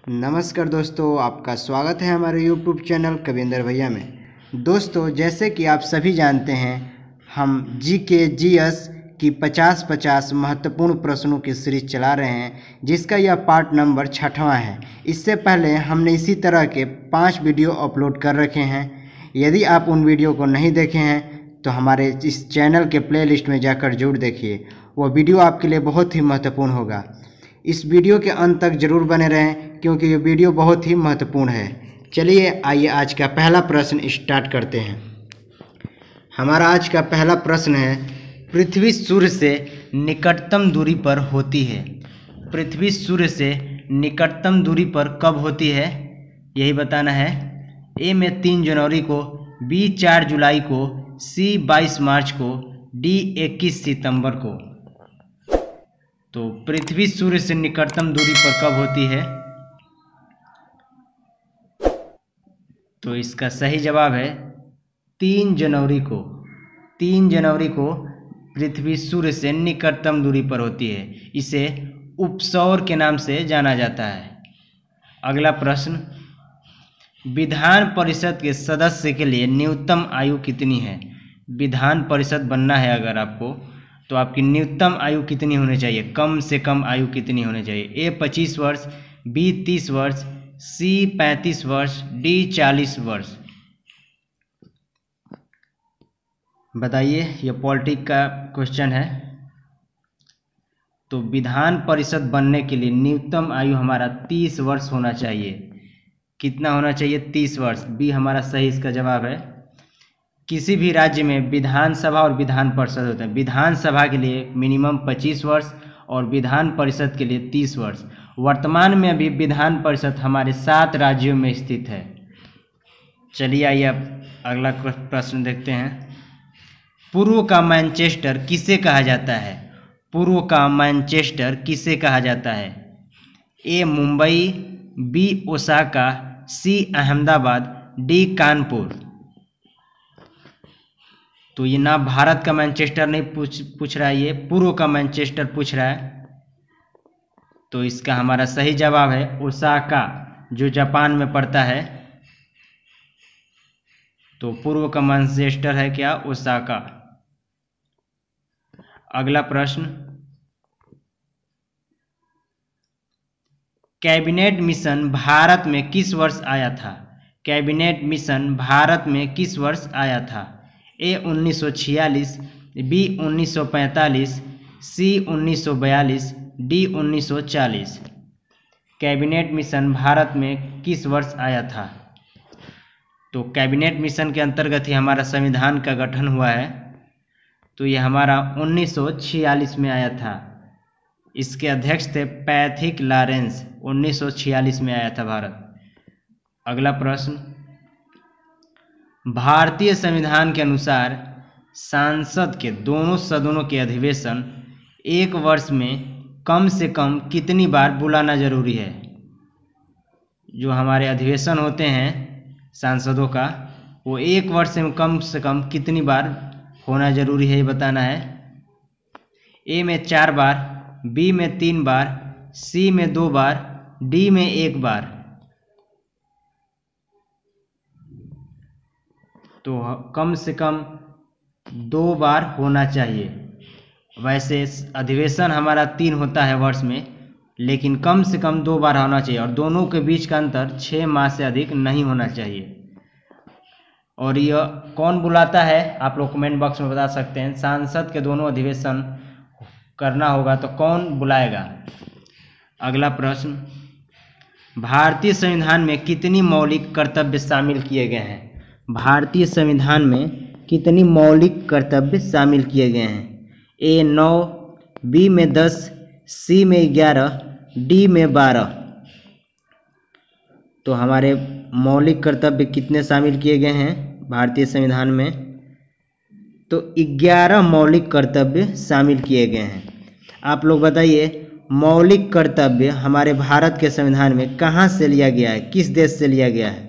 नमस्कार दोस्तों, आपका स्वागत है हमारे YouTube चैनल कविंदर भैया में। दोस्तों, जैसे कि आप सभी जानते हैं, हम GS की 50-50 महत्वपूर्ण प्रश्नों की सीरीज चला रहे हैं, जिसका यह पार्ट नंबर 6वां है। इससे पहले हमने इसी तरह के 5 वीडियो अपलोड कर रखे हैं। यदि आप उन वीडियो को नहीं देखे हैं तो हमारे इस चैनल के प्लेलिस्ट में जाकर जरूर देखिए, वह वीडियो आपके लिए बहुत ही महत्वपूर्ण होगा। इस वीडियो के अंत तक जरूर बने रहें, क्योंकि ये वीडियो बहुत ही महत्वपूर्ण है। चलिए आइए आज का पहला प्रश्न स्टार्ट करते हैं। हमारा आज का पहला प्रश्न है, पृथ्वी सूर्य से निकटतम दूरी पर होती है। पृथ्वी सूर्य से निकटतम दूरी पर कब होती है, यही बताना है। ए में 3 जनवरी को, बी 4 जुलाई को, सी 22 मार्च को, डी 21 सितंबर को। तो पृथ्वी सूर्य से निकटतम दूरी पर कब होती है? तो इसका सही जवाब है 3 जनवरी को। 3 जनवरी को पृथ्वी सूर्य से निकटतम दूरी पर होती है। इसे उपसौर के नाम से जाना जाता है। अगला प्रश्न, विधान परिषद के सदस्य के लिए न्यूनतम आयु कितनी है? विधान परिषद बनना है अगर आपको, तो आपकी न्यूनतम आयु कितनी होनी चाहिए? कम से कम आयु कितनी होनी चाहिए? ए 25 वर्ष, बी 30 वर्ष, सी 35 वर्ष, डी 40 वर्ष। बताइए, यह पॉलिटिक्स का क्वेश्चन है। तो विधान परिषद बनने के लिए न्यूनतम आयु हमारा 30 वर्ष होना चाहिए। कितना होना चाहिए? 30 वर्ष। बी हमारा सही इसका जवाब है। किसी भी राज्य में विधानसभा और विधान परिषद होता है। विधानसभा के लिए मिनिमम 25 वर्ष और विधान परिषद के लिए 30 वर्ष। वर्तमान में अभी विधान परिषद हमारे 7 राज्यों में स्थित है। चलिए आइए अब अगला प्रश्न देखते हैं। पूर्व का मैनचेस्टर किसे कहा जाता है? पूर्व का मैनचेस्टर किसे कहा जाता है? ए मुंबई, बी ओसाका, सी अहमदाबाद, डी कानपुर। तो ये ना भारत का मैनचेस्टर नहीं पूछ रहा है, ये पूर्व का मैनचेस्टर पूछ रहा है। तो इसका हमारा सही जवाब है ओसाका, जो जापान में पड़ता है। तो पूर्व का मैनचेस्टर है क्या? ओसाका। अगला प्रश्न, कैबिनेट मिशन भारत में किस वर्ष आया था? कैबिनेट मिशन भारत में किस वर्ष आया था? ए 1946, बी 1945, सी 1942, डी 1940। कैबिनेट मिशन भारत में किस वर्ष आया था? तो कैबिनेट मिशन के अंतर्गत ही हमारा संविधान का गठन हुआ है। तो ये हमारा 1946 में आया था। इसके अध्यक्ष थे पैथिक लॉरेंस। 1946 में आया था भारत। अगला प्रश्न, भारतीय संविधान के अनुसार संसद के दोनों सदनों के अधिवेशन एक वर्ष में कम से कम कितनी बार बुलाना जरूरी है? जो हमारे अधिवेशन होते हैं सांसदों का, वो एक वर्ष में कम से कम कितनी बार होना जरूरी है, ये बताना है। ए में 4 बार, बी में 3 बार, सी में 2 बार, डी में 1 बार। तो कम से कम 2 बार होना चाहिए। वैसे अधिवेशन हमारा 3 होता है वर्ष में, लेकिन कम से कम 2 बार होना चाहिए और दोनों के बीच का अंतर 6 माह से अधिक नहीं होना चाहिए। और यह कौन बुलाता है, आप लोग कमेंट बॉक्स में बता सकते हैं। सांसद के दोनों अधिवेशन करना होगा तो कौन बुलाएगा? अगला प्रश्न, भारतीय संविधान में कितनी मौलिक कर्तव्य शामिल किए गए हैं? भारतीय संविधान में कितनी मौलिक कर्तव्य शामिल किए गए हैं? ए 9, बी में 10, सी में 11, डी में 12। तो हमारे मौलिक कर्तव्य कितने शामिल किए गए हैं भारतीय संविधान में? तो 11 मौलिक कर्तव्य शामिल किए गए हैं। आप लोग बताइए, मौलिक कर्तव्य हमारे भारत के संविधान में कहाँ से लिया गया है, किस देश से लिया गया है?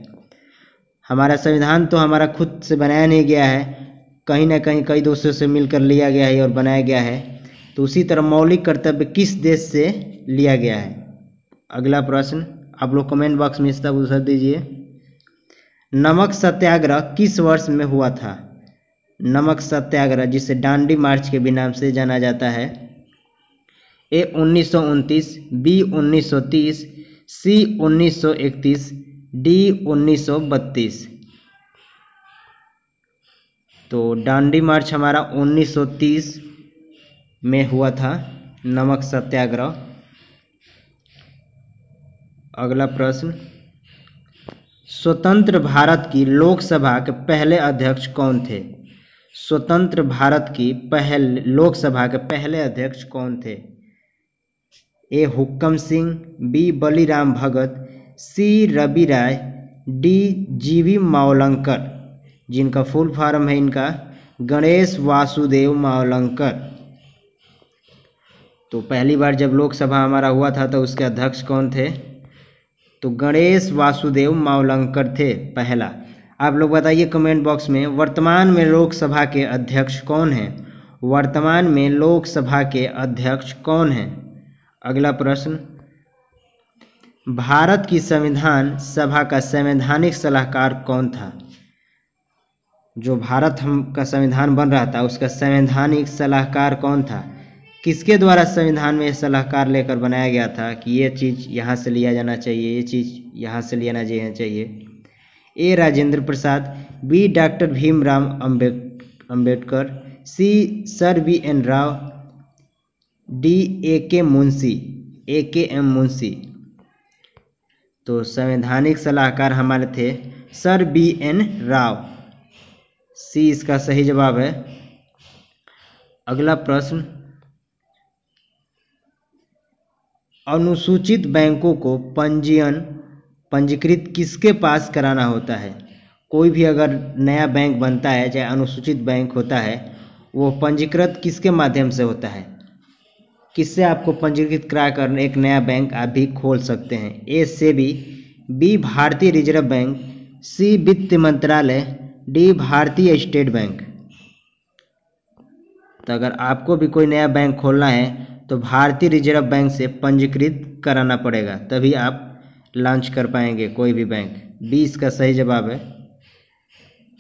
हमारा संविधान तो हमारा खुद से बनाया नहीं गया है, कहीं ना कहीं कई देशों से मिलकर लिया गया है और बनाया गया है। तो उसी तरह मौलिक कर्तव्य किस देश से लिया गया है? अगला प्रश्न, आप लोग कमेंट बॉक्स में इसका उत्तर दीजिए। नमक सत्याग्रह किस वर्ष में हुआ था? नमक सत्याग्रह, जिसे दांडी मार्च के भी नाम से जाना जाता है। ए 1929, बी 1930, सी 1931, डी 1932। तो दांडी मार्च हमारा 1930 में हुआ था, नमक सत्याग्रह। अगला प्रश्न, स्वतंत्र भारत की लोकसभा के पहले अध्यक्ष कौन थे? स्वतंत्र भारत की लोकसभा के पहले अध्यक्ष कौन थे? ए हुक्कम सिंह, बी बलीराम भगत, सी रवि राय, डी जीवी मावलंकर, जिनका फुल फॉर्म है इनका गणेश वासुदेव मावलंकर। तो पहली बार जब लोकसभा हमारा हुआ था तो उसके अध्यक्ष कौन थे? तो गणेश वासुदेव मावलंकर थे पहला। आप लोग बताइए कमेंट बॉक्स में, वर्तमान में लोकसभा के अध्यक्ष कौन हैं? वर्तमान में लोकसभा के अध्यक्ष कौन हैं? अगला प्रश्न, भारत की संविधान सभा का संवैधानिक सलाहकार कौन था? जो भारत का संविधान बन रहा था उसका संवैधानिक सलाहकार कौन था? किसके द्वारा संविधान में सलाहकार लेकर बनाया गया था कि ये चीज़ यहाँ से लिया जाना चाहिए, ये चीज़ यहाँ से लिया जाना चाहिए? A Rajendra Prasad, B doctor Bhimrao Ambedkar, C sir B N Rao, D A K M Munshi. तो संवैधानिक सलाहकार हमारे थे sir B N Rao, C इसका सही जवाब है। अगला प्रश्न, अनुसूचित बैंकों को पंजीकृत किसके पास कराना होता है? कोई भी अगर नया बैंक बनता है, चाहे अनुसूचित बैंक होता है, वो पंजीकृत किसके माध्यम से होता है? किससे आपको पंजीकृत करा कर एक नया बैंक आप भी खोल सकते हैं? ए सेबी, बी भारतीय रिजर्व बैंक, सी वित्त मंत्रालय, डी भारतीय स्टेट बैंक। तो अगर आपको भी कोई नया बैंक खोलना है तो भारतीय रिजर्व बैंक से पंजीकृत कराना पड़ेगा, तभी आप लॉन्च कर पाएंगे कोई भी बैंक। बी इसका सही जवाब है।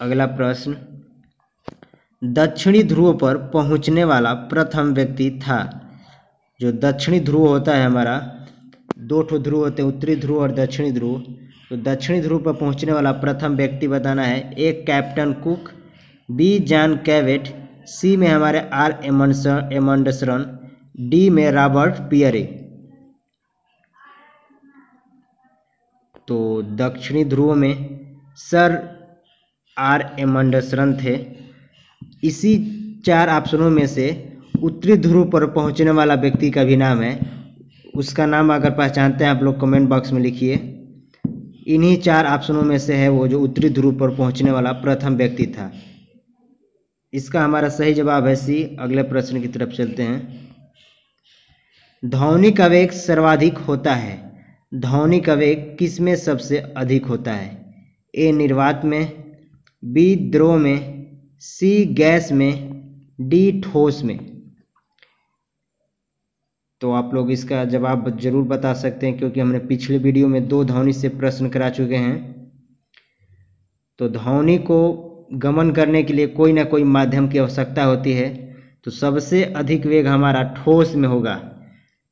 अगला प्रश्न, दक्षिणी ध्रुव पर पहुंचने वाला प्रथम व्यक्ति था? जो दक्षिणी ध्रुव होता है हमारा, दो ठो ध्रुव होते हैं, उत्तरी ध्रुव और दक्षिणी ध्रुव। तो दक्षिणी ध्रुव पर पहुंचने वाला प्रथम व्यक्ति बताना है। A captain Cook, B John Cabot, C में हमारे आर एमंडसरन, डी में रॉबर्ट पियरे। तो दक्षिणी ध्रुव में सर आर एमंडसरन थे। इसी 4 ऑप्शनों में से उत्तरी ध्रुव पर पहुंचने वाला व्यक्ति का भी नाम है, उसका नाम अगर पहचानते हैं आप लोग कमेंट बॉक्स में लिखिए। इन्हीं 4 ऑप्शनों में से है वो जो उत्तरी ध्रुव पर पहुंचने वाला प्रथम व्यक्ति था। इसका हमारा सही जवाब है सी। अगले प्रश्न की तरफ चलते हैं। ध्वनि का वेग सर्वाधिक होता है, ध्वनि का वेग किस में सबसे अधिक होता है? ए निर्वात में, बी द्रव में, सी गैस में, डी ठोस में। तो आप लोग इसका जवाब जरूर बता सकते हैं क्योंकि हमने पिछले वीडियो में 2 ध्वनि से प्रश्न करा चुके हैं। तो ध्वनि को गमन करने के लिए कोई ना कोई माध्यम की आवश्यकता होती है, तो सबसे अधिक वेग हमारा ठोस में होगा।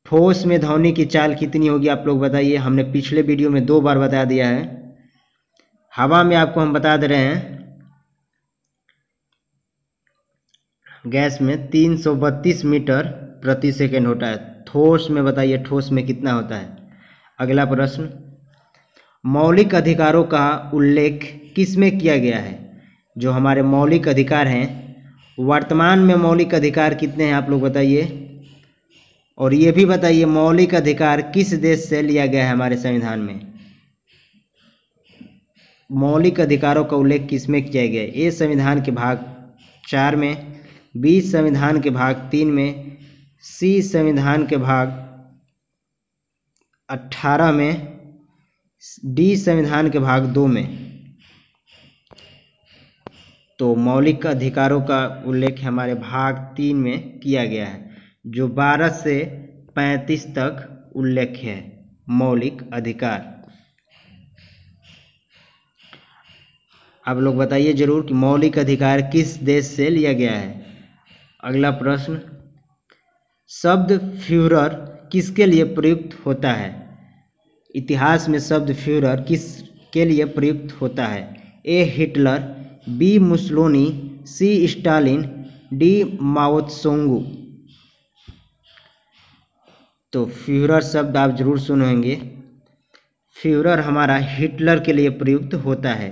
ठोस में ध्वनि की चाल कितनी होगी आप लोग बताइए? हमने पिछले वीडियो में 2 बार बता दिया है। हवा में आपको हम बता दे रहे हैं, गैस में 332 मीटर प्रति सेकेंड होता है। ठोस में बताइए ठोस में कितना होता है? अगला प्रश्न, मौलिक अधिकारों का उल्लेख किस में किया गया है? जो हमारे मौलिक अधिकार हैं, वर्तमान में मौलिक अधिकार कितने हैं आप लोग बताइए? और ये भी बताइए मौलिक अधिकार किस देश से लिया गया है हमारे संविधान में? मौलिक अधिकारों का उल्लेख किस में किया गया है? ए संविधान के भाग 4 में, बी संविधान के भाग 3 में, सी संविधान के भाग 18 में, डी संविधान के भाग 2 में। तो मौलिक अधिकारों का उल्लेख हमारे भाग 3 में किया गया है, जो 12 से 35 तक उल्लेख है मौलिक अधिकार। आप लोग बताइए जरूर कि मौलिक अधिकार किस देश से लिया गया है। अगला प्रश्न, शब्द फ्यूरर किसके लिए प्रयुक्त होता है? इतिहास में शब्द फ्यूरर किसके लिए प्रयुक्त होता है? A Hitler, B Mussolini, C Stalin, D Mao Tsung. तो फ्यूरर शब्द आप जरूर सुनेंगे। फ्यूरर हमारा हिटलर के लिए प्रयुक्त होता है।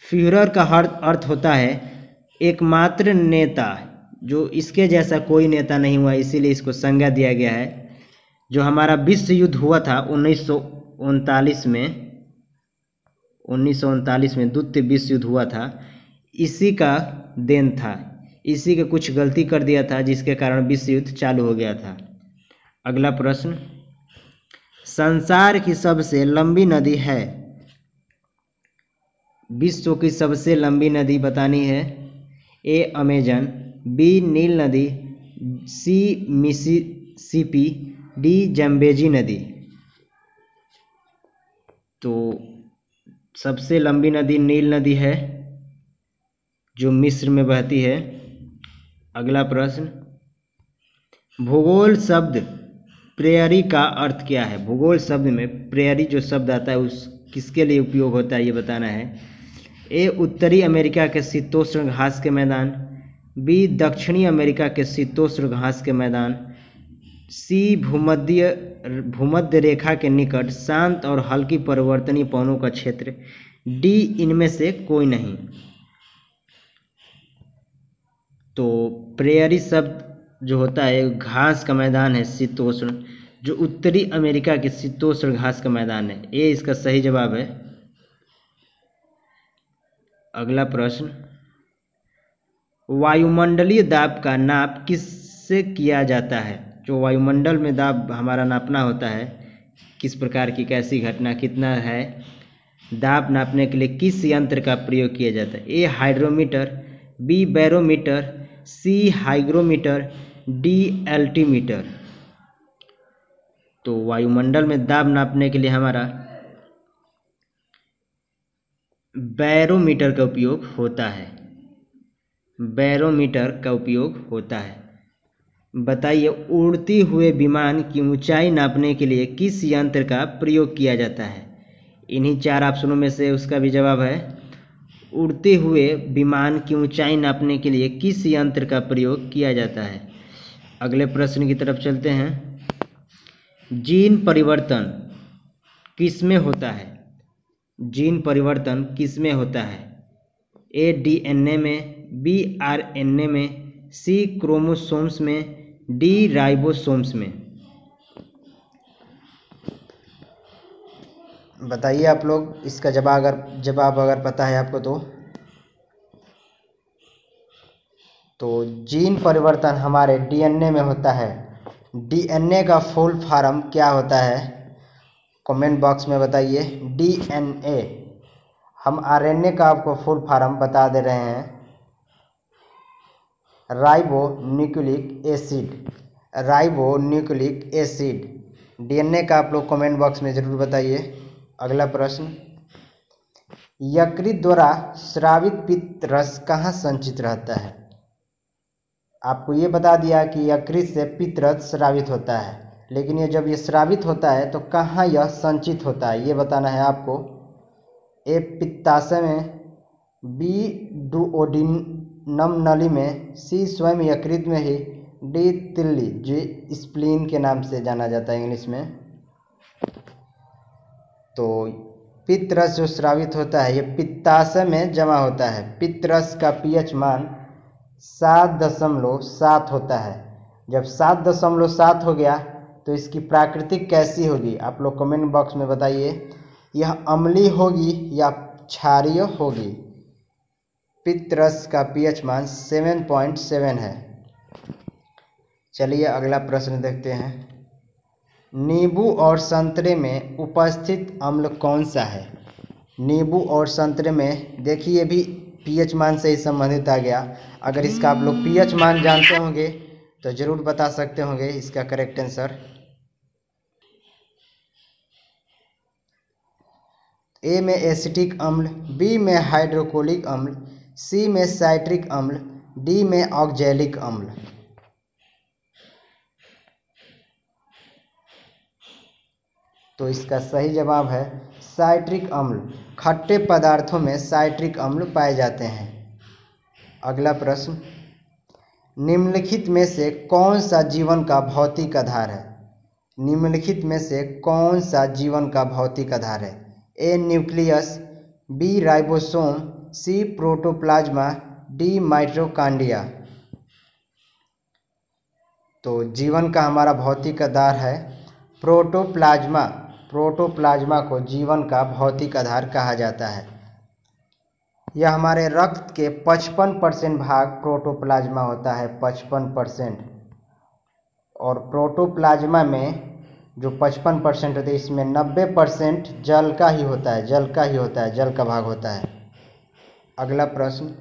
फ्यूरर का अर्थ होता है एकमात्र नेता, जो इसके जैसा कोई नेता नहीं हुआ, इसीलिए इसको संज्ञा दिया गया है। जो हमारा विश्व युद्ध हुआ था 1939 में द्वितीय विश्व युद्ध हुआ था, इसी का देन था। इसी के कुछ गलती कर दिया था जिसके कारण विश्व युद्ध चालू हो गया था। अगला प्रश्न, संसार की सबसे लंबी नदी है? विश्व की सबसे लंबी नदी बतानी है। ए अमेजन, बी नील नदी, सी मिसिसिपी, डी जम्बेजी नदी। तो सबसे लंबी नदी नील नदी है, जो मिस्र में बहती है। अगला प्रश्न, भूगोल शब्द प्रेयरी का अर्थ क्या है? भूगोल शब्द में प्रेयरी जो शब्द आता है उस किसके लिए उपयोग होता है ये बताना है। ए उत्तरी अमेरिका के शीतोष्ण घास के मैदान, बी दक्षिणी अमेरिका के शीतोष्ण घास के मैदान, सी भूमध्य रेखा के निकट शांत और हल्की परिवर्तनीय पवनों का क्षेत्र, डी इनमें से कोई नहीं। तो प्रेयरी शब्द जो होता है घास का मैदान है शीतोष्ण, जो उत्तरी अमेरिका के शीतोष्ण घास का मैदान है। ये इसका सही जवाब है। अगला प्रश्न, वायुमंडलीय दाब का नाप किससे किया जाता है? जो वायुमंडल में दाब हमारा नापना होता है, किस प्रकार की कैसी घटना कितना है, दाब नापने के लिए किस यंत्र का प्रयोग किया जाता है? ए हाइड्रोमीटर, बी बैरोमीटर, सी हाइग्रोमीटर, डी एल्टीमीटर। तो वायुमंडल में दाब नापने के लिए हमारा बैरोमीटर का उपयोग होता है। बैरोमीटर का उपयोग होता है। बताइए, उड़ती हुए विमान की ऊंचाई नापने के लिए किस यंत्र का प्रयोग किया जाता है? इन्हीं चार ऑप्शनों में से उसका भी जवाब है। उड़ते हुए विमान की ऊंचाई नापने के लिए किस यंत्र का प्रयोग किया जाता है? अगले प्रश्न की तरफ चलते हैं। जीन परिवर्तन किसमें होता है? जीन परिवर्तन किसमें होता है? ए डीएनए में, बी आरएनए में, सी क्रोमोसोम्स में, डी राइबोसोम्स में। बताइए आप लोग इसका जवाब अगर पता है आपको तो जीन परिवर्तन हमारे डीएनए में होता है। डीएनए का फुल फॉर्म क्या होता है? कमेंट बॉक्स में बताइए। डीएनए, हम आरएनए का आपको फुल फॉर्म बता दे रहे हैं, ribo nucleic acid. Ribo nucleic acid DNA का आप लोग कमेंट बॉक्स में ज़रूर बताइए। अगला प्रश्न, यकृत द्वारा स्रावित पित्त रस कहाँ संचित रहता है? आपको ये बता दिया कि यकृत से पित्त रस स्रावित होता है, लेकिन ये जब ये स्रावित होता है तो कहाँ यह संचित होता है ये बताना है आपको। ए पित्ताशय में, बी डुओडिनम नली में, सी स्वयं यकृत में ही, डी तिल्ली जो स्प्लीन के नाम से जाना जाता है इंग्लिश में। तो पित्त रस जो स्रावित होता है ये पित्ताशय में जमा होता है। पित्त रस का पीएच मान 7.7 होता है। जब 7.7 हो गया तो इसकी प्राकृतिक कैसी होगी? आप लोग कमेंट बॉक्स में बताइए। यह अम्लीय होगी या क्षारीय होगी? पित्त रस का पीएच मान 7.7 है। चलिए अगला प्रश्न देखते हैं। नींबू और संतरे में उपस्थित अम्ल कौन सा है? नींबू और संतरे में देखिए, ये भी पीएच मान से ही संबंधित आ गया। अगर इसका आप लोग पीएच मान जानते होंगे तो ज़रूर बता सकते होंगे इसका करेक्ट आंसर। ए में एसिटिक अम्ल, बी में हाइड्रोक्लोरिक अम्ल, सी में साइट्रिक अम्ल, डी में ऑक्जेलिक अम्ल। तो इसका सही जवाब है साइट्रिक अम्ल। खट्टे पदार्थों में साइट्रिक अम्ल पाए जाते हैं। अगला प्रश्न, निम्नलिखित में से कौन सा जीवन का भौतिक आधार है? निम्नलिखित में से कौन सा जीवन का भौतिक आधार है? ए न्यूक्लियस, बी राइबोसोम, सी प्रोटोप्लाज्मा, डी माइटोकॉन्ड्रिया। तो जीवन का हमारा भौतिक आधार है प्रोटोप्लाज्मा। प्रोटोप्लाज्मा को जीवन का भौतिक आधार कहा जाता है। यह हमारे रक्त के 55% भाग प्रोटोप्लाज्मा होता है, 55%। और प्रोटोप्लाज्मा में जो 55% होता है, इसमें 90% जल का ही होता है, जल का भाग होता है। अगला प्रश्न,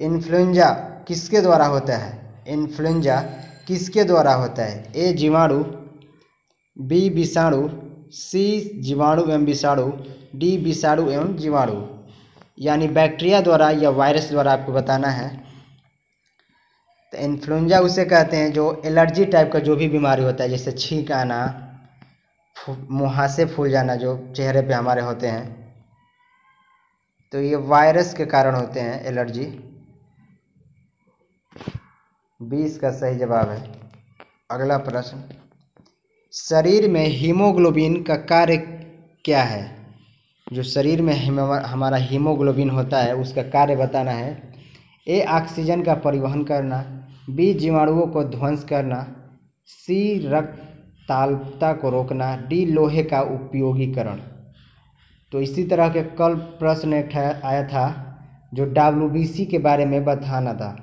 इन्फ्लुएंजा किसके द्वारा होता है? इन्फ्लुएंजा किसके द्वारा होता है? ए जीवाणु, बी विषाणु, सी जीवाणु एवं विषाणु, डी विषाणु एवं जीवाणु। यानी बैक्टीरिया द्वारा या वायरस द्वारा आपको बताना है। तो इन्फ्लुएंजा उसे कहते हैं जो एलर्जी टाइप का जो भी बीमारी होता है, जैसे छींक आना, मुहासे फूल जाना जो चेहरे पे हमारे होते हैं, तो ये वायरस के कारण होते हैं एलर्जी। बी इसका सही जवाब है। अगला प्रश्न, शरीर में हीमोग्लोबिन का कार्य क्या है? जो शरीर में हमारा हीमोग्लोबिन होता है उसका कार्य बताना है। ए ऑक्सीजन का परिवहन करना, बी जीवाणुओं को ध्वंस करना, सी रक्तताल्पता को रोकना, डी लोहे का उपयोगीकरण। तो इसी तरह के कल प्रश्न एक आया था जो WBC के बारे में बताना था,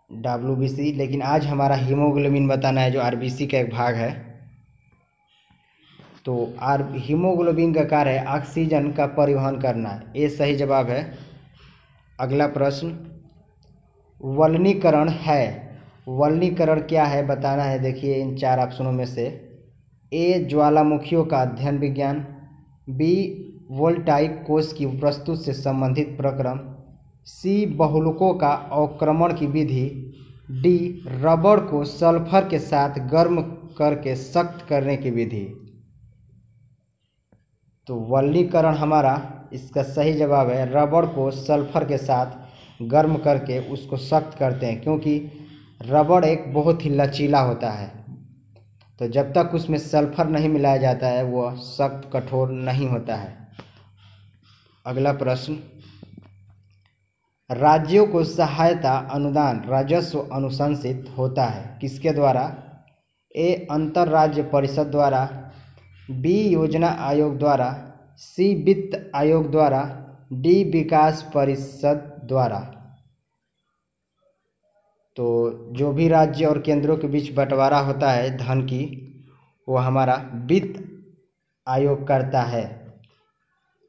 WBC, लेकिन आज हमारा हीमोग्लोबिन बताना है जो RBC का एक भाग है। तो हीमोग्लोबिन का कार्य है ऑक्सीजन का परिवहन करना। ये सही जवाब है। अगला प्रश्न, वल्नीकरण है, वल्नीकरण क्या है बताना है। देखिए इन 4 ऑप्शनों में से, ए ज्वालामुखियों का अध्ययन विज्ञान, बी वोल्टाइक कोष की प्रस्तुत से संबंधित प्रक्रम, सी बहुलकों का अवक्रमण की विधि, डी रबड़ को सल्फर के साथ गर्म करके सख्त करने की विधि। तो वल्नीकरण हमारा इसका सही जवाब है रबड़ को सल्फर के साथ गर्म करके उसको सख्त करते हैं, क्योंकि रबड़ एक बहुत ही लचीला होता है। तो जब तक उसमें सल्फर नहीं मिलाया जाता है वह सख्त कठोर नहीं होता है। अगला प्रश्न, राज्यों को सहायता अनुदान राजस्व अनुशंसित होता है किसके द्वारा? ए अंतरराज्य परिषद द्वारा, बी योजना आयोग द्वारा, सी वित्त आयोग द्वारा, डी विकास परिषद द्वारा। तो जो भी राज्य और केंद्रों के बीच बंटवारा होता है धन की, वो हमारा वित्त आयोग करता है।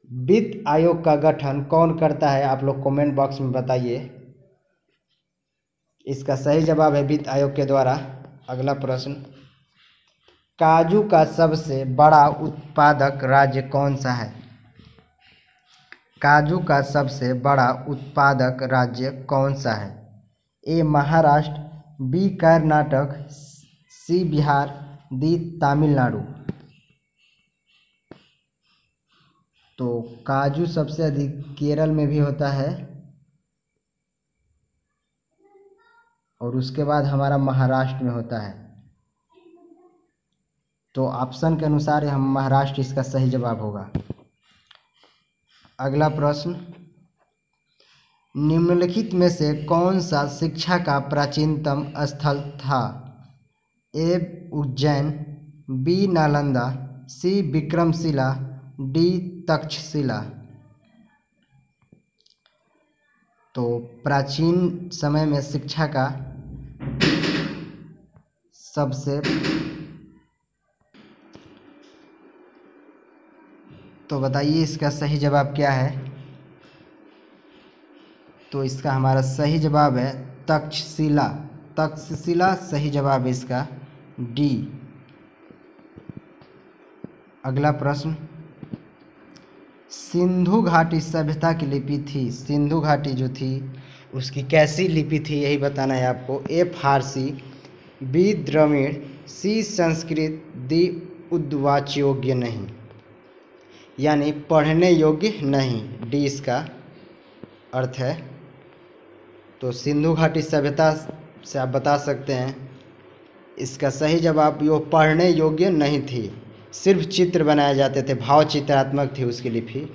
वित्त आयोग का गठन कौन करता है? आप लोग कमेंट बॉक्स में बताइए। इसका सही जवाब है वित्त आयोग के द्वारा। अगला प्रश्न, काजू का सबसे बड़ा उत्पादक राज्य कौन सा है? काजू का सबसे बड़ा उत्पादक राज्य कौन सा है? ए महाराष्ट्र, बी कर्नाटक, सी बिहार, डी तमिलनाडु। तो काजू सबसे अधिक केरल में भी होता है और उसके बाद हमारा महाराष्ट्र में होता है। तो ऑप्शन के अनुसार हम महाराष्ट्र इसका सही जवाब होगा। अगला प्रश्न, निम्नलिखित में से कौन सा शिक्षा का प्राचीनतम स्थल था? ए उज्जैन, बी नालंदा, सी विक्रमशिला, डी तक्षशिला। तो प्राचीन समय में शिक्षा का सबसे, तो बताइए इसका सही जवाब क्या है? तो इसका हमारा सही जवाब है तक्षशिला। तक्षशिला सही जवाब है इसका, डी। अगला प्रश्न, सिंधु घाटी सभ्यता की लिपि थी, सिंधु घाटी जो थी उसकी कैसी लिपि थी यही बताना है आपको। ए फारसी, बी द्रविड़, सी संस्कृत, डी उद्वाच योग्य नहीं, यानी पढ़ने योग्य नहीं, डी इसका अर्थ है। तो सिंधु घाटी सभ्यता से आप बता सकते हैं इसका सही जवाब यो पढ़ने योग्य नहीं थी, सिर्फ चित्र बनाए जाते थे, भाव चित्रात्मक थी उसकी लिपि।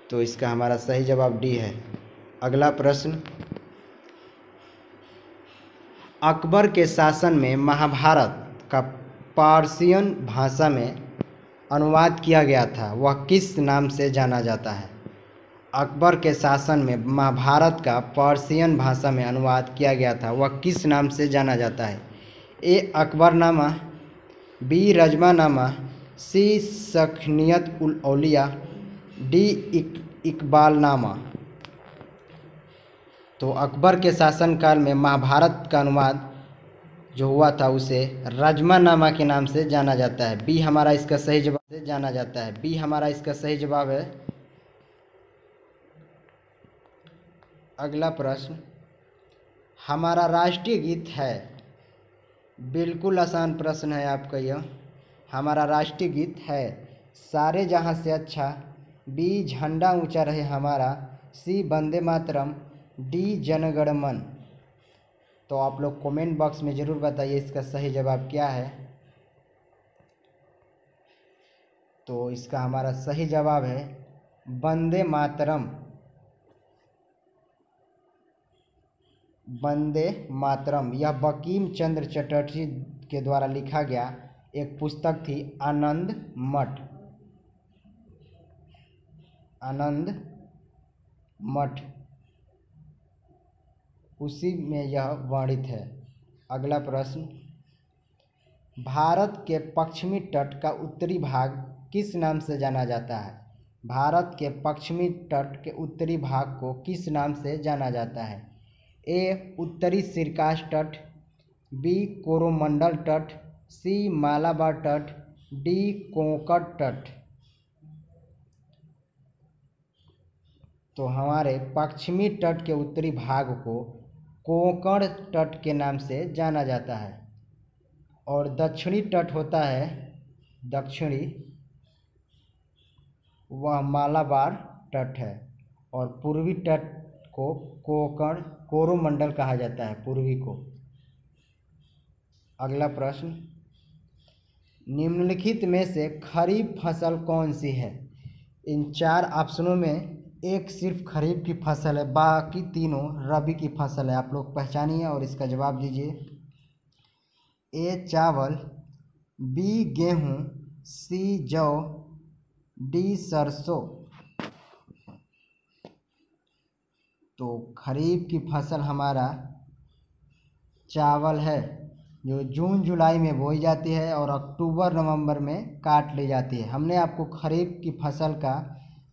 तो इसका हमारा सही जवाब डी है। अगला प्रश्न, अकबर के शासन में महाभारत का पारसियन भाषा में अनुवाद किया गया था, वह किस नाम से जाना जाता है? अकबर के शासन में महाभारत का पर्शियन भाषा में अनुवाद किया गया था, वह किस नाम से जाना जाता है? ए अकबरनामा, बी रजमानामा, सी सखनियत उल औलिया, डी इकबालनामा। तो अकबर के शासनकाल में महाभारत का अनुवाद जो हुआ था उसे रजमानामा के नाम से जाना जाता है। बी हमारा इसका सही जवाब से जाना जाता है, बी हमारा इसका सही जवाब है। अगला प्रश्न, हमारा राष्ट्रीय गीत है, बिल्कुल आसान प्रश्न है आपका यह। हमारा राष्ट्रीय गीत है, सारे जहां से अच्छा, बी झंडा ऊंचा रहे हमारा, सी वंदे मातरम, डी जनगण मन। तो आप लोग कमेंट बॉक्स में ज़रूर बताइए इसका सही जवाब क्या है। तो इसका हमारा सही जवाब है वंदे मातरम, वंदे मातरम। यह बंकिम चंद्र चटर्जी के द्वारा लिखा गया एक पुस्तक थी, आनंद मठ, आनंद मठ, उसी में यह वर्णित है। अगला प्रश्न, भारत के पश्चिमी तट का उत्तरी भाग किस नाम से जाना जाता है? भारत के पश्चिमी तट के उत्तरी भाग को किस नाम से जाना जाता है? ए उत्तरी सिरकाश तट, बी कोरोमंडल तट, सी मालाबार तट, डी कोंकण तट। तो हमारे पश्चिमी तट के उत्तरी भाग को कोंकण तट के नाम से जाना जाता है, और दक्षिणी तट होता है दक्षिणी, वह मालाबार तट है, और पूर्वी तट को कोंकण कोरोमंडल कहा जाता है, पूर्वी को। अगला प्रश्न, निम्नलिखित में से खरीफ फसल कौन सी है? इन चार ऑप्शनों में एक सिर्फ खरीफ की फसल है, बाकी तीनों रबी की फसल है। आप लोग पहचानिए और इसका जवाब दीजिए। ए चावल, बी गेहूँ, सी जौ, डी सरसों। तो खरीफ की फसल हमारा चावल है, जो जून जुलाई में बोई जाती है और अक्टूबर नवंबर में काट ली जाती है। हमने आपको खरीफ की फसल का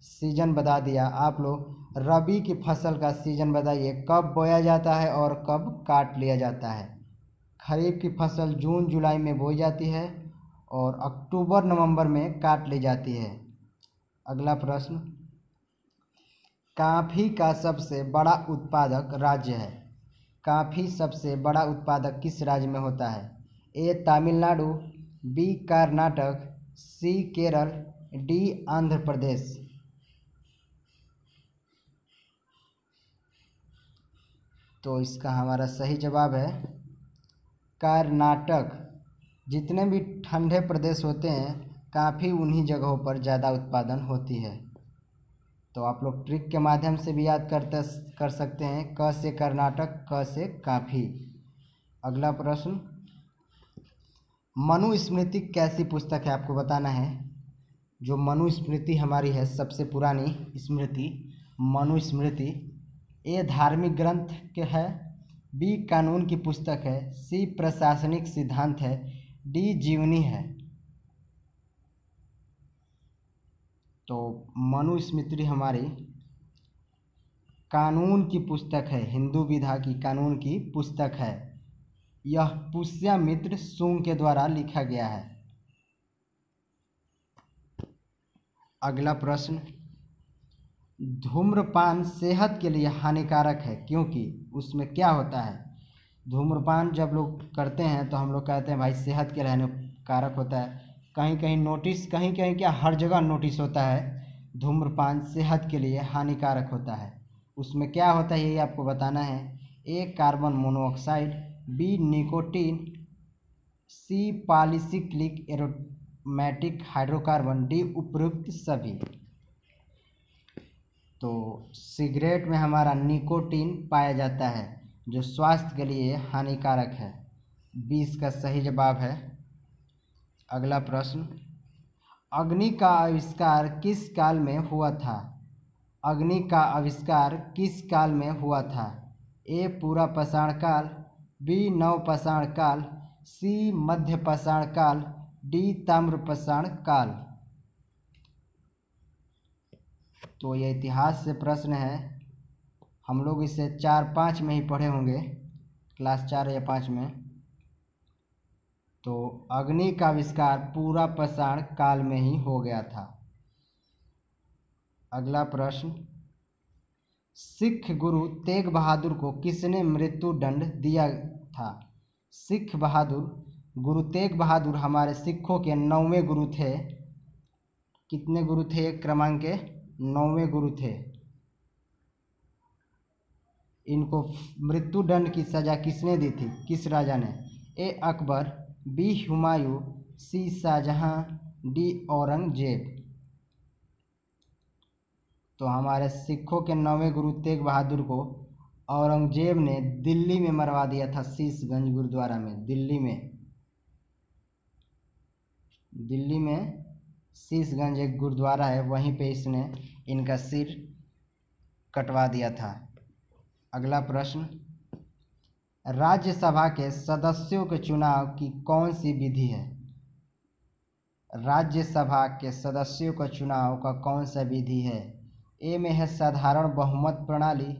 सीजन बता दिया, आप लोग रबी की फसल का सीजन बताइए, कब बोया जाता है और कब काट लिया जाता है। खरीफ की फसल जून जुलाई में बोई जाती है और अक्टूबर नवंबर में काट ली जाती है। अगला प्रश्न, कॉफ़ी का सबसे बड़ा उत्पादक राज्य है? कॉफ़ी सबसे बड़ा उत्पादक किस राज्य में होता है? ए तमिलनाडु, बी कर्नाटक, सी केरल, डी आंध्र प्रदेश। तो इसका हमारा सही जवाब है कर्नाटक। जितने भी ठंडे प्रदेश होते हैं कॉफ़ी उन्हीं जगहों पर ज़्यादा उत्पादन होती है। तो आप लोग ट्रिक के माध्यम से भी याद कर सकते हैं, क से कर्नाटक, क से कॉफ़ी। अगला प्रश्न, मनुस्मृति कैसी पुस्तक है? आपको बताना है। जो मनुस्मृति हमारी है सबसे पुरानी स्मृति मनुस्मृति, ए धार्मिक ग्रंथ के है, बी कानून की पुस्तक है, सी प्रशासनिक सिद्धांत है, डी जीवनी है। तो मनुस्मृति हमारी कानून की पुस्तक है, हिंदू विधा की कानून की पुस्तक है। यह पुष्यमित्र शुंग के द्वारा लिखा गया है। अगला प्रश्न, धूम्रपान सेहत के लिए हानिकारक है क्योंकि उसमें क्या होता है? धूम्रपान जब लोग करते हैं तो हम लोग कहते हैं भाई सेहत के लिए हानिकारक होता है। कहीं कहीं नोटिस, कहीं कहीं क्या हर जगह नोटिस होता है धूम्रपान सेहत के लिए हानिकारक होता है। उसमें क्या होता है यही आपको बताना है। ए कार्बन मोनोऑक्साइड, बी निकोटीन, सी पॉलीसाइक्लिक एरोमेटिक हाइड्रोकार्बन, डी उपरोक्त सभी। तो सिगरेट में हमारा निकोटीन पाया जाता है जो स्वास्थ्य के लिए हानिकारक है। 20 का सही जवाब है। अगला प्रश्न, अग्नि का आविष्कार किस काल में हुआ था? अग्नि का आविष्कार किस काल में हुआ था? ए पूरा पाषाण काल, बी नव पाषाण काल, सी मध्य पाषाण काल, डी ताम्र पाषाण काल। तो यह इतिहास से प्रश्न है, हम लोग इसे 4-5 में ही पढ़े होंगे, क्लास 4 या 5 में। तो अग्नि का आविष्कार पूरा पाषाण काल में ही हो गया था। अगला प्रश्न, सिख गुरु तेग बहादुर को किसने मृत्यु दंड दिया था? सिख बहादुर, गुरु तेग बहादुर हमारे सिखों के 9वें गुरु थे। कितने गुरु थे? क्रमांक के 9वें गुरु थे। इनको मृत्यु दंड की सजा किसने दी थी? किस राजा ने? ए अकबर, बी हुमायूं, सी शाहजहां, डी औरंगजेब। तो हमारे सिखों के 9वें गुरु तेग बहादुर को औरंगजेब ने दिल्ली में मरवा दिया था, शीशगंज गुरुद्वारा में। दिल्ली में शीशगंज एक गुरुद्वारा है, वहीं पे इसने इनका सिर कटवा दिया था। अगला प्रश्न, राज्यसभा के सदस्यों के चुनाव की कौन सी विधि है? राज्यसभा के सदस्यों का चुनाव का कौन सा विधि है? ए में है साधारण बहुमत प्रणाली,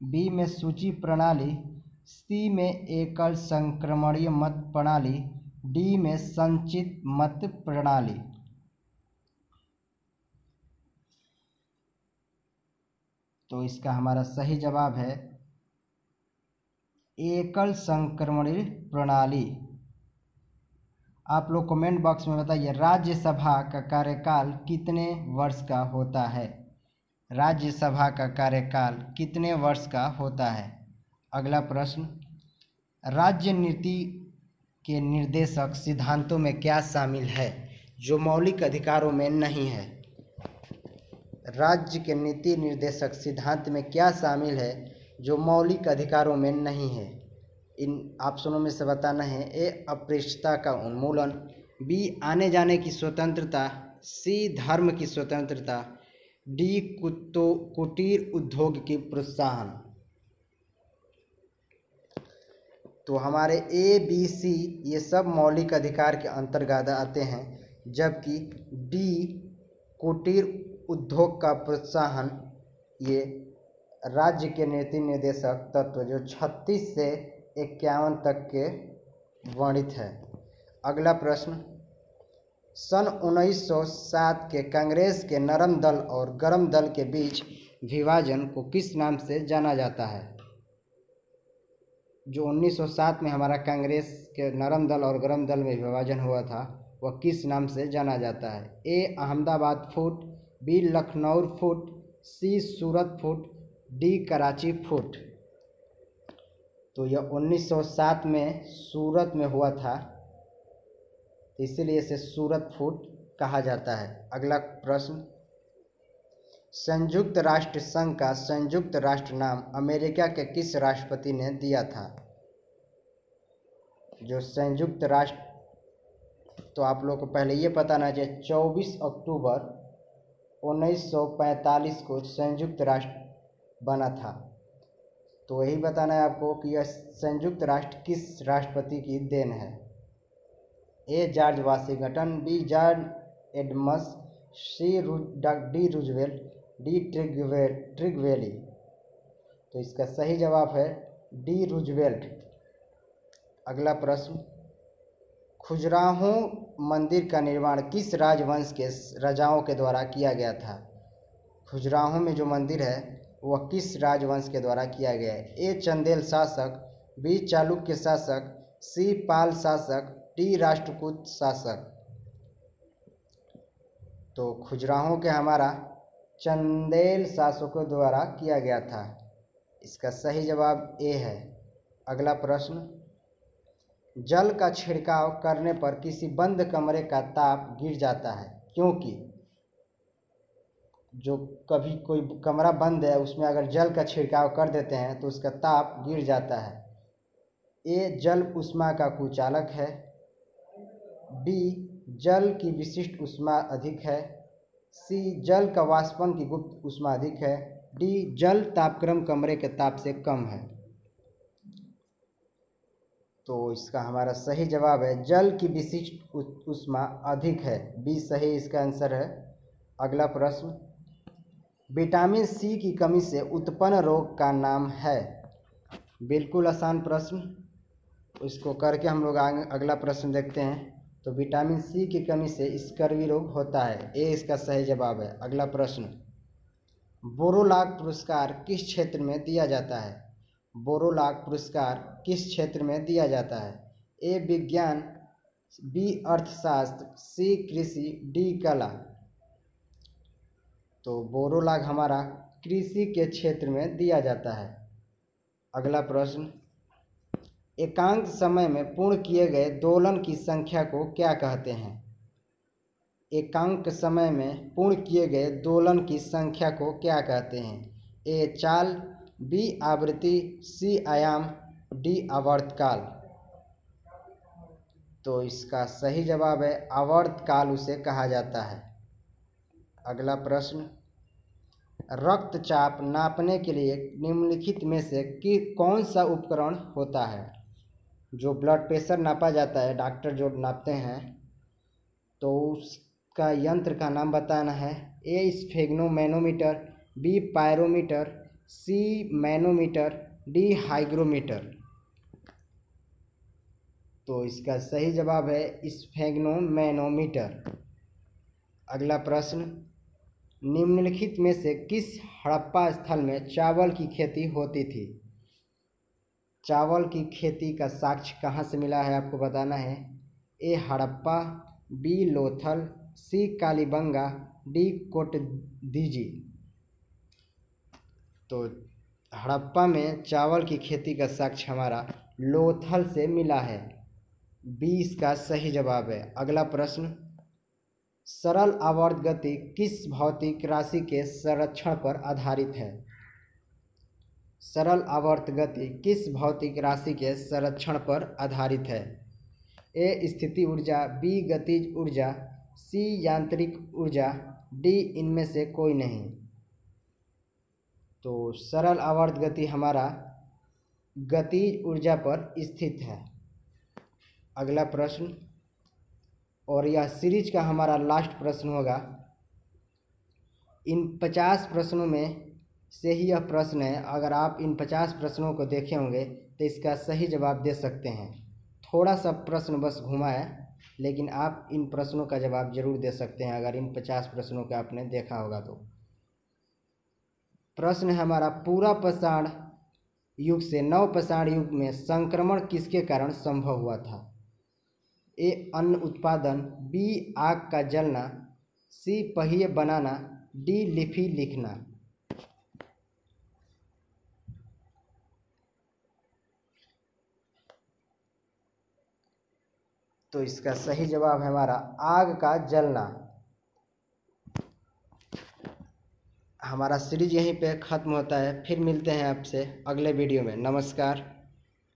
बी में सूची प्रणाली, सी में एकल संक्रमणीय मत प्रणाली, डी में संचित मत प्रणाली। तो इसका हमारा सही जवाब है एकल संक्रमणीय प्रणाली। आप लोग कमेंट बॉक्स में बताइए, राज्यसभा का कार्यकाल कितने वर्ष का होता है? राज्यसभा का कार्यकाल कितने वर्ष का होता है? अगला प्रश्न, राज्य नीति के निर्देशक सिद्धांतों में क्या शामिल है जो मौलिक अधिकारों में नहीं है? राज्य के नीति निर्देशक सिद्धांत में क्या शामिल है जो मौलिक अधिकारों में नहीं है? इन ऑप्शनों में से बताना है। ए अस्पृश्यता का उन्मूलन, बी आने जाने की स्वतंत्रता, सी धर्म की स्वतंत्रता, डी कुटीर उद्योग की प्रोत्साहन। तो हमारे ए बी सी ये सब मौलिक अधिकार के अंतर्गत आते हैं, जबकि डी कुटीर उद्योग का प्रोत्साहन ये राज्य के नीति निर्देशक तत्व जो 36 से 51 तक के वर्णित है। अगला प्रश्न, सन 1907 के कांग्रेस के नरम दल और गरम दल के बीच विभाजन को किस नाम से जाना जाता है? जो 1907 में हमारा कांग्रेस के नरम दल और गरम दल में विभाजन हुआ था वह किस नाम से जाना जाता है? ए अहमदाबाद फुट, बी लखनऊ फुट, सी सूरत फुट, डी कराची फुट। तो यह 1907 में सूरत में हुआ था, इसीलिए इसे सूरत फुट कहा जाता है। अगला प्रश्न, संयुक्त राष्ट्र संघ का संयुक्त राष्ट्र नाम अमेरिका के किस राष्ट्रपति ने दिया था? जो संयुक्त राष्ट्र, तो आप लोग को पहले ये पता ना चाहिए, 24 अक्टूबर 1945 को संयुक्त राष्ट्र बना था। तो वही बताना है आपको कि यह संयुक्त राष्ट्र किस राष्ट्रपति की देन है? A George Washington, B John Adams, C D Roosevelt, D Trygve Lie. तो इसका सही जवाब है डी रूजवेल्ट। अगला प्रश्न, खजुराहो मंदिर का निर्माण किस राजवंश के राजाओं के द्वारा किया गया था? खजुराहो में जो मंदिर है वह किस राजवंश के द्वारा किया गया है? ए चंदेल शासक, बी चालुक्य शासक, सी पाल शासक, डी राष्ट्रकूट शासक। तो खजुराहो के हमारा चंदेल शासकों द्वारा किया गया था। इसका सही जवाब ए है। अगला प्रश्न, जल का छिड़काव करने पर किसी बंद कमरे का ताप गिर जाता है क्योंकि? जो कभी कोई कमरा बंद है उसमें अगर जल का छिड़काव कर देते हैं तो उसका ताप गिर जाता है। ए जल ऊष्मा का कुचालक है, बी जल की विशिष्ट ऊष्मा अधिक है, सी जल का वाष्पन की गुप्त ऊष्मा अधिक है, डी जल तापक्रम कमरे के ताप से कम है। तो इसका हमारा सही जवाब है जल की विशिष्ट ऊष्मा अधिक है, बी सही इसका आंसर है। अगला प्रश्न, विटामिन सी की कमी से उत्पन्न रोग का नाम है? बिल्कुल आसान प्रश्न, इसको करके हम लोग अगला प्रश्न देखते हैं। तो विटामिन सी की कमी से स्कर्वी रोग होता है, ए इसका सही जवाब है। अगला प्रश्न, बोरोलाग पुरस्कार किस क्षेत्र में दिया जाता है? बोरोलाग पुरस्कार किस क्षेत्र में दिया जाता है? ए विज्ञान, बी अर्थशास्त्र, सी कृषि, डी कला। तो बोरोलाग हमारा कृषि के क्षेत्र में दिया जाता है। अगला प्रश्न, एकांक समय में पूर्ण किए गए दोलन की संख्या को क्या कहते हैं? एकांक समय में पूर्ण किए गए दोलन की संख्या को क्या कहते हैं? ए चाल, बी आवृत्ति, सी आयाम, डी आवर्तकाल। तो इसका सही जवाब है आवर्तकाल उसे कहा जाता है। अगला प्रश्न, रक्तचाप नापने के लिए निम्नलिखित में से कौन सा उपकरण होता है? जो ब्लड प्रेशर नापा जाता है, डॉक्टर जो नापते हैं, तो उसका यंत्र का नाम बताना है। ए स्फेग्नोमैनोमीटर, बी पायरोमीटर, सी मैनोमीटर, डी हाइग्रोमीटर। तो इसका सही जवाब है स्फेग्नोमैनोमीटर। अगला प्रश्न, निम्नलिखित में से किस हड़प्पा स्थल में चावल की खेती होती थी? चावल की खेती का साक्ष्य कहाँ से मिला है आपको बताना है। ए हड़प्पा, बी लोथल, सी कालीबंगा, डी कोटदीजी। तो हड़प्पा में चावल की खेती का साक्ष्य हमारा लोथल से मिला है, बी इसका सही जवाब है। अगला प्रश्न, सरल आवर्त गति किस भौतिक राशि के संरक्षण पर आधारित है? सरल आवर्त गति किस भौतिक राशि के संरक्षण पर आधारित है? ए स्थिति ऊर्जा, बी गतिज ऊर्जा, सी यांत्रिक ऊर्जा, डी इनमें से कोई नहीं। तो सरल आवर्त गति हमारा गतिज ऊर्जा पर स्थित है। अगला प्रश्न, और यह सीरीज का हमारा लास्ट प्रश्न होगा। इन 50 प्रश्नों में से ही यह प्रश्न है, अगर आप इन 50 प्रश्नों को देखे होंगे तो इसका सही जवाब दे सकते हैं। थोड़ा सा प्रश्न बस घुमा है, लेकिन आप इन प्रश्नों का जवाब जरूर दे सकते हैं अगर इन 50 प्रश्नों का आपने देखा होगा तो। प्रश्न है हमारा, पूरा पाषाण युग से नवपाषाण युग में संक्रमण किसके कारण संभव हुआ था? ए अन्न उत्पादन, बी आग का जलना, सी पहिए बनाना, डी लिपि लिखना। तो इसका सही जवाब है हमारा आग का जलना। हमारा सीरीज यहीं पे ख़त्म होता है, फिर मिलते हैं आपसे अगले वीडियो में। नमस्कार।